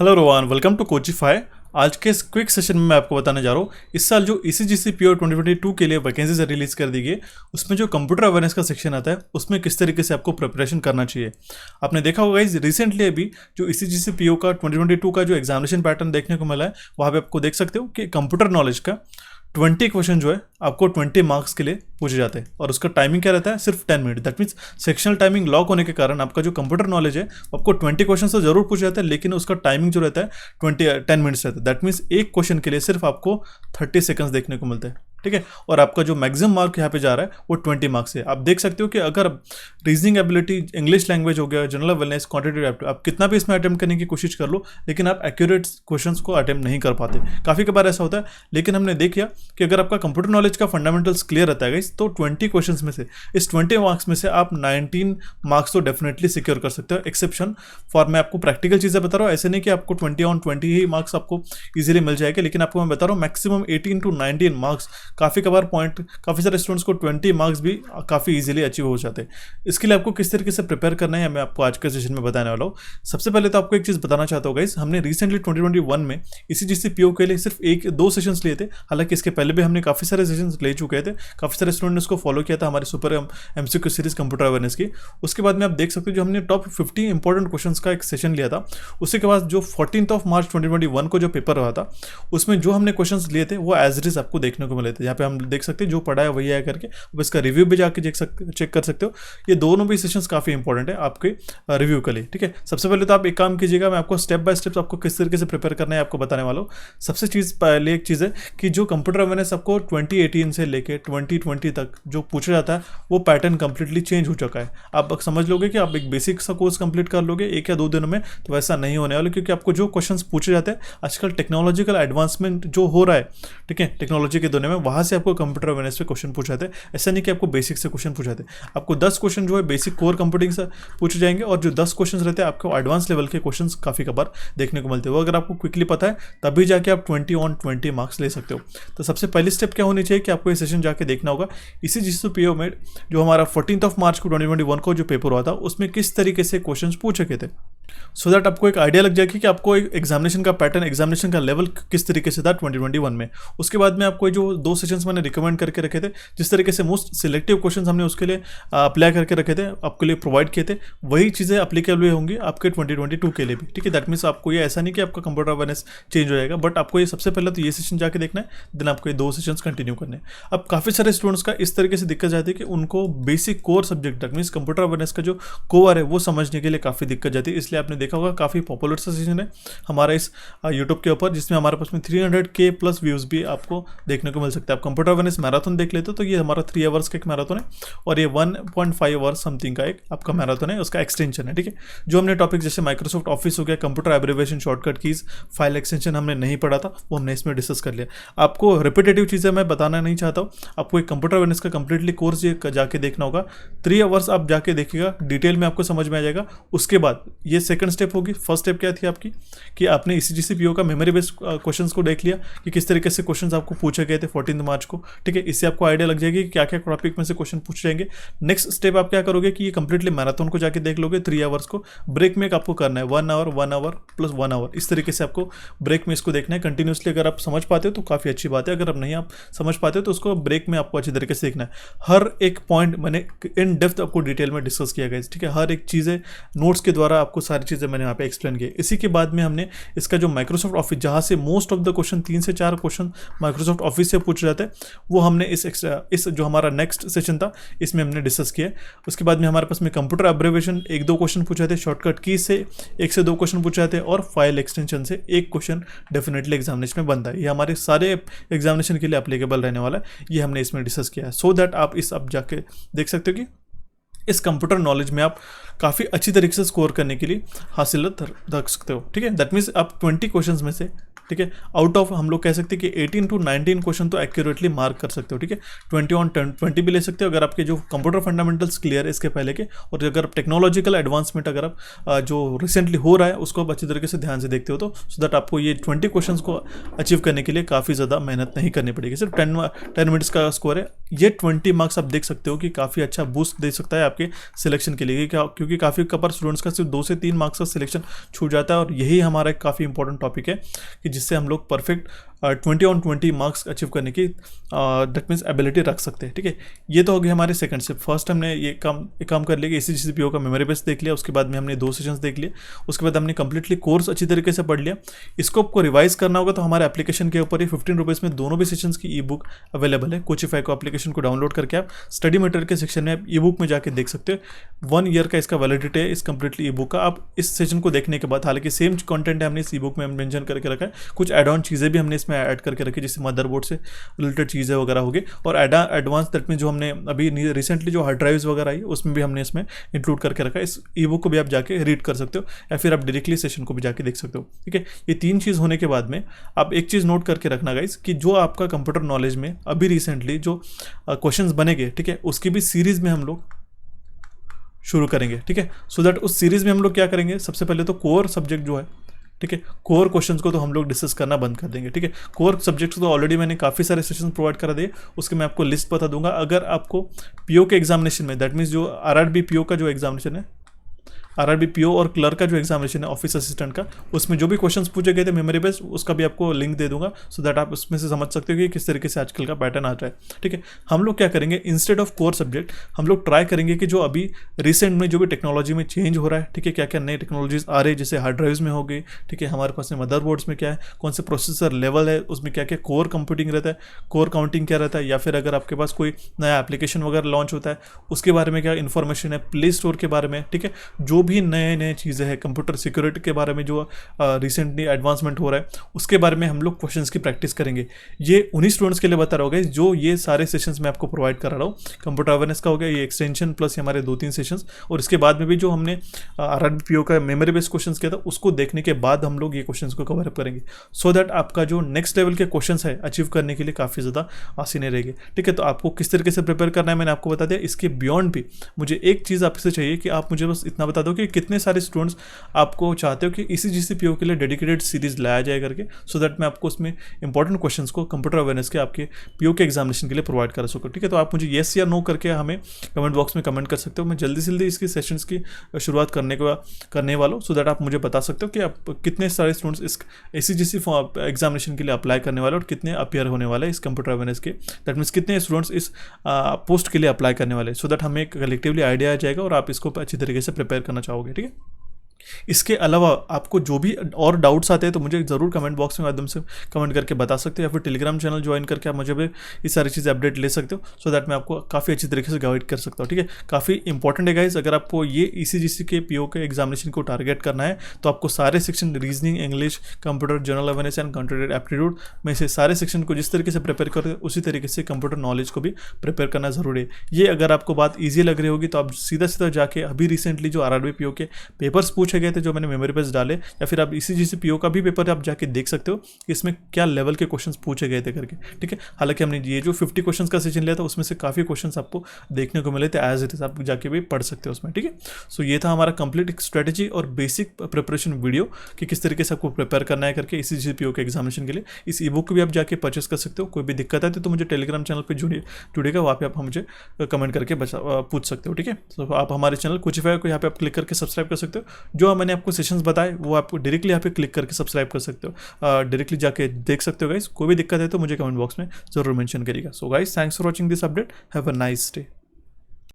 Hello Rohan, welcome to Coachify. आज के इस क्विक सेशन में मैं आपको बताने जा रहा हूँ इस साल जो ईसीजीसी पीओ 2022 के लिए वैकेंसीज रिलीज कर दी गई, उसमें जो कंप्यूटर अवेयरनेस का सेक्शन आता है उसमें किस तरीके से आपको प्रिपरेशन करना चाहिए। आपने देखा होगा इस रिसेंटली अभी जो ईसीजीसी पीओ का 2022 का जो एग्जामिनेशन पैटर्न देखने को मिला है, वहाँ पे आपको देख सकते हो कि कंप्यूटर नॉलेज का 20 क्वेश्चन जो है आपको 20 मार्क्स के लिए पूछे जाते हैं और उसका टाइमिंग क्या रहता है, सिर्फ 10 minute. That means sectional timing lock होने के कारण आपका जो कंप्यूटर नॉलेज है आपको 20 क्वेश्चन तो जरूर पूछे जाता है, लेकिन उसका टाइमिंग जो रहता है 10 मिनट्स रहता है। दैट मीन्स एक क्वेश्चन के लिए सिर्फ आपको 30 सेकंड्स देखने को मिलते हैं, ठीक है। और आपका जो मैक्सिमम मार्क यहाँ पे जा रहा है वो 20 मार्क्स है। आप देख सकते हो कि अगर रीजनिंग एबिलिटी, इंग्लिश लैंग्वेज हो गया, जनरल अवेयरनेस, क्वांटिटेटिव एप्टीट्यूड, आप कितना भी इसमें अटेम्प्ट करने की कोशिश कर लो, लेकिन आप एक्यूरेट क्वेश्चंस को अटेम्प्ट नहीं कर पाते। काफ़ी कबार ऐसा होता है, लेकिन हमने देख लिया कि अगर आपका कंप्यूटर नॉलेज का फंडामेंटल्स क्लियर रहता है तो 20 क्वेश्चन में से, इस 20 मार्क्स में से आप 19 मार्क्स तो डेफिनेटली सिक्योर कर सकते हो। एक्सेप्शन फॉर मैं आपको प्रैक्टिकल चीज़ें बता रहा हूँ, ऐसे नहीं कि आपको 20 ऑन 20 ही मार्क्स आपको ईजिली मिल जाएगा, लेकिन आपको मैं बता रहा हूँ मैक्सिमम 18 to 19 मार्क्स। काफ़ी कबार पॉइंट काफ़ी सारे स्टूडेंट्स को 20 मार्क्स भी काफ़ी इजीली अचीव हो जाते हैं। इसके लिए आपको किस तरीके से प्रिपेयर करना है मैं आपको आज के सेशन में बताने वाला हूँ। सबसे पहले तो आपको एक चीज़ बताना चाहता हूँ गाइस, हमने रिसेंटली 2021 में ईसीजीसी पीओ के लिए सिर्फ 1-2 सेशंस लिए थे। हालांकि इसके पहले भी हमने काफ़ी सारे सेशंस ले चुके थे, काफ़ी सारे स्टूडेंट ने उसको फॉलो किया था हमारे super MCQ series computer awareness की। उसके बाद में आप देख सकते हो जो हमने टॉप 50 इंपॉर्टेंट क्वेश्चंस का एक सेशन लिया था। उसके बाद जो 14 मार्च 2021 को जो पेपर हुआ था, उसमें जो हमने क्वेश्चंस लिए थे वो एज इट इज आपको देखने को मिले थे। यहाँ पे हम देख सकते हैं जो पढ़ा है वही आया करके, अब इसका रिव्यू भी जाके चेक कर सकते हो। ये दोनों भी सेशंस काफ़ी इंपॉर्टेंट है आपके रिव्यू के लिए, ठीक है। सबसे पहले तो आप एक काम कीजिएगा, मैं आपको स्टेप बाय स्टेप आपको किस तरीके से प्रिपेयर करना है आपको बताने वाला हूँ। सबसे पहले एक चीज़ है कि जो कंप्यूटर अवेयरनेस आपको 2018 से लेके 2020 तक जो पूछा जाता है वो पैटर्न कंप्लीटली चेंज हो चुका है। आप समझ लोगे कि आप एक बेसिक सा कोर्स कंप्लीट कर लोगे 1 या 2 दिनों में, तो वैसा नहीं होने वाला, क्योंकि आपको जो क्वेश्चंस पूछे जाते हैं आजकल टेक्नोलॉजिकल एडवांसमेंट जो हो रहा है, ठीक है, टेक्नोलॉजी के दुनिया में, वहाँ से आपको कंप्यूटर अवेयरनेस पे क्वेश्चन पूछे जाते हैं। ऐसा नहीं कि आपको बेसिक से क्वेश्चन पूछे जाते हैं। आपको 10 क्वेश्चन जो है बेसिक कोर कंप्यूटिंग से पूछे जाएंगे, और जो 10 क्वेश्चन रहते हैं आपको एडवांस लेवल के क्वेश्चन काफ़ी कबार देखने को मिलते हैं। वो अगर आपको क्विकली पता है तभी जाके आप 20 ऑन 20 मार्क्स ले सकते हो। तो सबसे पहली स्टेप क्या होनी चाहिए कि आपको ये सेशन जाके देखना होगा ईसीजीसी पीओ में जो हमारा 14 मार्च को 2021 को जो पेपर हुआ था उसमें किस तरीके से क्वेश्चंस पूछे गए थे, सो दैट आपको एक आइडिया लग जाएगी कि आपको एक एग्जामिनेशन का पैटर्न, एग्जामिनेशन का लेवल किस तरीके से था 2021 में। उसके बाद में आपको जो 2 सेशंस मैंने रिकमेंड करके रखे थे, जिस तरीके से मोस्ट सिलेक्टिव क्वेश्चंस हमने उसके लिए अप्लाई करके रखे थे, आपके लिए प्रोवाइड किए थे, वही चीज़ें अप्लीकेबल होंगी आपके 2022 के लिए भी, ठीक है। दैट मीन्स आपको ये ऐसा नहीं कि आपका कंप्यूटर अवेयरनेस चेंज हो जाएगा, बट आपको ये सबसे पहले तो ये सेशन जाके देखना है, देन आपको ये 2 सेशंस कंटिन्यू करने हैं। अब काफ़ी सारे स्टूडेंट्स का इस तरीके से दिक्कत जाती है कि उनको basic core subject that means computer awareness का जो कोर है वो समझने के लिए काफ़ी दिक्कत जाती है। इसलिए आपने देखा होगा काफ़ी पॉपुलर सा सेशन है हमारा इस यूट्यूब के ऊपर, जिसमें हमारे पास में 300K प्लस व्यूज़ भी आपको देखने को मिल सकता है। आप कंप्यूटर अवेयरनेस मैराथन देख लेते हो तो ये हमारा 3 आवर्स का एक मैराथन है, और ये 1.5 आवर्स समथिंग का एक आपका मैराथन है, उसका एक्सटेंशन है, ठीक है। जो हमने टॉपिक जैसे माइक्रोसॉफ्ट ऑफिस हो गया, computer abbreviation, shortcut keys, file extension हमने नहीं पढ़ा था, वो हमने इसमें डिस्कस कर लिया। आपको रिपीटेटिव चीज़ें मैं बताना नहीं चाहता हूँ, आपको एक कंप्यूटर अवेयरनेस का कंप्लीटली कोर्स जाके देखना होगा। 3 आवर्स आप जाके देखिएगा, डिटेल में आपको समझ में आ जाएगा। उसके बाद ये सेकंड स्टेप होगी। फर्स्ट स्टेप क्या थी आपकी कि आपने ईसीजीसी पीओ का मेमोरी बेस्ड क्वेश्चंस को देख लिया कि किस तरीके से क्वेश्चंस आपको पूछे गए थे 14 मार्च को, ठीक है। इससे आपको आइडिया लग जाएगी कि क्या क्या टॉपिक में से क्वेश्चन पूछ जाएंगे। नेक्स्ट स्टेप आप क्या करोगे कि ये कंप्लीटली मैराथन को जाके देख लोगे 3 आवर्स को। ब्रेक में आपको करना है 1 आवर, 1 आवर प्लस 1 आवर, इस तरीके से आपको ब्रेक में इसको देखना है कंटिन्यूसली। अगर आप समझ पाते हो तो काफ़ी अच्छी बात है, अगर आप नहीं आप समझ पाते हो तो उसको ब्रेक में आपको अच्छी तरीके से देखना है। हर एक पॉइंट मैंने इन डेप्थ आपको डिटेल में डिस्कस किया गया, ठीक है। हर एक चीज़ें नोट्स के द्वारा आपको सारी चीज़ें मैंने यहाँ पे एक्सप्लेन किया। इसी के बाद में हमने इसका जो माइक्रोसॉफ्ट ऑफिस, जहाँ से मोस्ट ऑफ द क्वेश्चन 3 से 4 क्वेश्चन माइक्रोसॉफ्ट ऑफिस से पूछ जाते हैं, वो हमने इस जो हमारा नेक्स्ट सेशन था इसमें हमने डिस्कस किया। उसके बाद में हमारे पास में कंप्यूटर एब्रिविएशन 1-2 क्वेश्चन पूछे थे, शॉर्टकट की से 1 से 2 क्वेश्चन पूछे थे, और फाइल एक्सटेंशन से 1 क्वेश्चन डेफिनेटली एग्जामिनेशन में बनता है। ये हमारे सारे एग्जामिनेशन के लिए अप्लीकेबल रहने वाला है, ये हमने इसमें डिस्कस किया है। सो दैट आप इस अब जाके देख सकते हो कि इस कंप्यूटर नॉलेज में आप काफ़ी अच्छी तरीके से स्कोर करने के लिए हासिल रख सकते हो, ठीक है। दैट मीन्स आप 20 क्वेश्चंस में से, ठीक है, आउट ऑफ हम लोग कह सकते हैं कि 18 to 19 क्वेश्चन तो एक्यूरेटली मार्क कर सकते हो, ठीक है। 20 ऑन 20 भी ले सकते हो अगर आपके जो कंप्यूटर फंडामेंटल्स क्लियर है इसके पहले के, और अगर आप टेक्नोलॉजिकल एडवांसमेंट अगर आप जो रिसेंटली हो रहा है उसको आप अच्छी तरीके से ध्यान से देखते हो, तो सो दैट आपको ये 20 क्वेश्चन को अचीव करने के लिए काफ़ी ज़्यादा मेहनत नहीं करनी पड़ेगी। सिर्फ 10 मिनट्स का स्कोर है। ये 20 मार्क्स आप देख सकते हो कि काफ़ी अच्छा बूस्ट दे सकता है आपके सिलेक्शन के लिए, क्योंकि काफ़ी कपर स्टूडेंट्स का सिर्फ 2 से 3 मार्क्स का सिलेक्शन छूट जाता है, और यही हमारा एक काफ़ी इंपॉर्टेंट टॉपिक है कि जिससे हम लोग परफेक्ट 20/20 मार्क्स अचीव करने की दैट मीन्स एबिलिटी रख सकते हैं। ठीक है, ये तो हो गया हमारे सेकंड स्टेप। फर्स्ट हमने ये काम कर लिया कि ECGCPO का मेमोरी बेस देख लिया, उसके बाद में हमने 2 सेशंस देख लिए, उसके बाद हमने कंप्लीटली कोर्स अच्छी तरीके से पढ़ लिया। इसको आपको रिवाइज करना होगा तो हमारे एप्लीकेशन के ऊपर ही 15 रुपीज़ में दोनों भी सेशंस की ई बुक अवेलेबल है। कोचिफाई को एप्लीकेशन को डाउनलोड करके आप स्टडी मटेरियल के सेक्शन में आप ई बुक में जाके देख सकते हो। 1 ईयर का इसका वैलिडिटी है इस कंप्लीटली ई बुक का। आप इस सेशन को देखने के बाद, हालांकि सेम कंटेंट है हमने इस ई बुक में मेंशन करके रखा है, कुछ एड ऑन चीज़ें भी हमने इसमें ऐड करके रखी, जैसे मदरबोर्ड से रिलेटेड चीज़ें वगैरह होगी, और एडवांस दैट मीन जो हमने अभी रिसेंटली जो हार्ड ड्राइव्स वगैरह आई उसमें भी हमने इसमें इंक्लूड करके रखा है। इस ई बुक को भी आप जाके रीड कर सकते हो, या फिर आप डायरेक्टली सेशन को भी जाके देख सकते हो। ठीक है, ये 3 चीज़ होने के बाद में आप एक चीज़ नोट करके रखना गाइस, कि जो आपका कंप्यूटर नॉलेज में अभी रिसेंटली जो क्वेश्चंस बनेंगे, ठीक है, उसकी भी सीरीज में हम लोग शुरू करेंगे। ठीक है, सो दैट उस सीरीज में हम लोग क्या करेंगे, सबसे पहले तो कोर सब्जेक्ट जो है, ठीक है, कोर क्वेश्चंस को तो हम लोग डिस्कस करना बंद कर देंगे। ठीक है, कोर सब्जेक्ट्स को ऑलरेडी मैंने काफ़ी सारे सेशंस प्रोवाइड करा दिए, उसके मैं आपको लिस्ट बता दूंगा। अगर आपको पीओ के एग्जामिनेशन में, दैट मीन्स जो आरआरबी पीओ का जो एग्जामिनेशन है, आरआरबी पीओ और क्लर्क का जो एग्जामिनेशन है ऑफिस असिस्टेंट का, उसमें जो भी क्वेश्चंस पूछे गए थे मेमोरी बेस्ड, उसका भी आपको लिंक दे दूंगा, सो दैट आप उसमें से समझ सकते हो कि किस तरीके से आजकल का पैटर्न आ रहा है। ठीक है, हम लोग क्या करेंगे, इंस्टेड ऑफ कोर सब्जेक्ट हम लोग ट्राई करेंगे कि जो अभी रिसेंट में जो भी टेक्नोलॉजी में चेंज हो रहा है, ठीक है, क्या क्या नई टेक्नोलॉजीज आ रही है, जैसे हार्ड ड्राइव्स में हो गई, ठीक है, हमारे पास में मदरबोर्ड्स में क्या है, कौन से प्रोसेसर लेवल है, उसमें क्या क्या कोर कंप्यूटिंग रहता है, कोर काउंटिंग क्या रहता है, या फिर अगर आपके पास कोई नया एप्लीकेशन वगैरह लॉन्च होता है उसके बारे में क्या इन्फॉर्मेशन है, प्ले स्टोर के बारे में, ठीक है, जो भी नए नए चीज़ें हैं, कंप्यूटर सिक्योरिटी के बारे में जो रिसेंटली एडवांसमेंट हो रहा है उसके बारे में हम लोग क्वेश्चंस की प्रैक्टिस करेंगे। ये उन्हीं स्टूडेंट्स के लिए बता रहा होगा जो ये सारे सेशंस मैं आपको प्रोवाइड करा रहा हूँ। कंप्यूटर अवेयरनेस का हो गया ये एक्सटेंशन प्लस हमारे 2-3 सेशंस, और इसके बाद में भी जो हमने आरआरबीपीओ का मेमोरी बेस्ड क्वेश्चंस किया था उसको देखने के बाद हम लोग ये क्वेश्चंस को कवर अप करेंगे, सो दैट आपका जो नेक्स्ट लेवल के क्वेश्चंस है अचीव करने के लिए काफ़ी ज़्यादा आसानी रहेगी। ठीक है, तो आपको किस तरीके से प्रिपेयर करना है मैंने आपको बता दिया। इसके बियॉन्ड भी मुझे एक चीज़ आपसे चाहिए कि आप मुझे बस इतना बता दो कि कितने सारे स्टूडेंट्स आपको चाहते हो कि ECGCPO के लिए डेडिकेटेड सीरीज लाया जाए करके, सो दैट मैं आपको उसमें इंपॉर्टेंट क्वेश्चंस को कंप्यूटर अवेयरनेस के आपके पीओ के एग्जामिनेशन के लिए प्रोवाइड कर सकूँ। ठीक है, तो आप मुझे येस या नो करके हमें कमेंट बॉक्स में कमेंट कर सकते हो। मैं जल्दी से जल्दी इसकी सेशंस की शुरुआत करने वाला हूँ, सो दैट आप मुझे बता सकते हो कि आप कितने सारे स्टूडेंट्स इस ECGC एग्जामिनेशन के लिए अप्लाई करने वाले और कितने अपियर होने वाले इस कंप्यूटर अवेयरनेस के, दैट मीन्स कितने स्टूडेंट्स इस पोस्ट के लिए अप्लाई करने वाले, सो दैट हमें कलेक्टिवली आइडिया आ जाएगा और आप इसको अच्छी तरीके से प्रिपेयर करना चाहोगे। ठीक है, इसके अलावा आपको जो भी और डाउट्स आते हैं तो मुझे ज़रूर कमेंट बॉक्स में माध्यम से कमेंट करके बता सकते हो, या फिर टेलीग्राम चैनल ज्वाइन करके आप मुझे भी ये सारी चीज़ें अपडेट ले सकते हो, सो दैट मैं आपको काफ़ी अच्छी तरीके से गाइड कर सकता हूँ। ठीक है, काफ़ी इंपॉर्टेंट है गाइस, अगर आपको ये ECGC के पीओ के एग्जामिनेशन को टारगेट करना है तो आपको सारे section reasoning, English, computer, general awareness and computer aptitude में से सारे सेक्शन को जिस तरीके से प्रिपेयर करते हैं उसी तरीके से कंप्यूटर नॉलेज को भी प्रिपेयर करना ज़रूरी है। ये अगर आपको बात ईजी लग रही होगी तो आप सीधा सीधा जाके अभी रिसेंटली जो आरआरबी पीओ के पेपर्स पूछे गए थे जो मैंने मेमोरी बेस्ड डाले, या फिर आप ECGC पीओ का भी पेपर आप जाके देख सकते हो कि इसमें क्या लेवल के क्वेश्चंस पूछे गए थे करके। ठीक है, हालांकि हमने ये जो 50 क्वेश्चंस का सेशन लिया था उसमें से काफ़ी क्वेश्चंस आपको देखने को मिले थे एज इट इज, आप जाके भी पढ़ सकते हो उसमें। ठीक है, सो ये था हमारा कंप्लीट स्ट्रेटेजी और बेसिक प्रिपरेशन वीडियो कि किस तरीके से आपको प्रिपेयर करना है करके ECGC पीओ के एग्जामिनेशन के लिए। इस ई बुक को भी आप जाके परचेस कर सकते हो। कोई भी दिक्कत है तो मुझे टेलीग्राम चैनल पर जुड़ेगा, वहाँ पे आप मुझे कमेंट करके पूछ सकते हो। ठीक है, तो आप हमारे चैनल कोचिफाई को यहाँ पे आप क्लिक करके सब्सक्राइब कर सकते हो। जो मैंने आपको सेशंस बताए वो आपको डायरेक्टली यहाँ पे क्लिक करके सब्सक्राइब कर सकते हो, डायरेक्टली जाके देख सकते हो गाइस। कोई भी दिक्कत है तो मुझे कमेंट बॉक्स में जरूर मेंशन करिएगा। So guys, thanks for watching this update, have a nice day.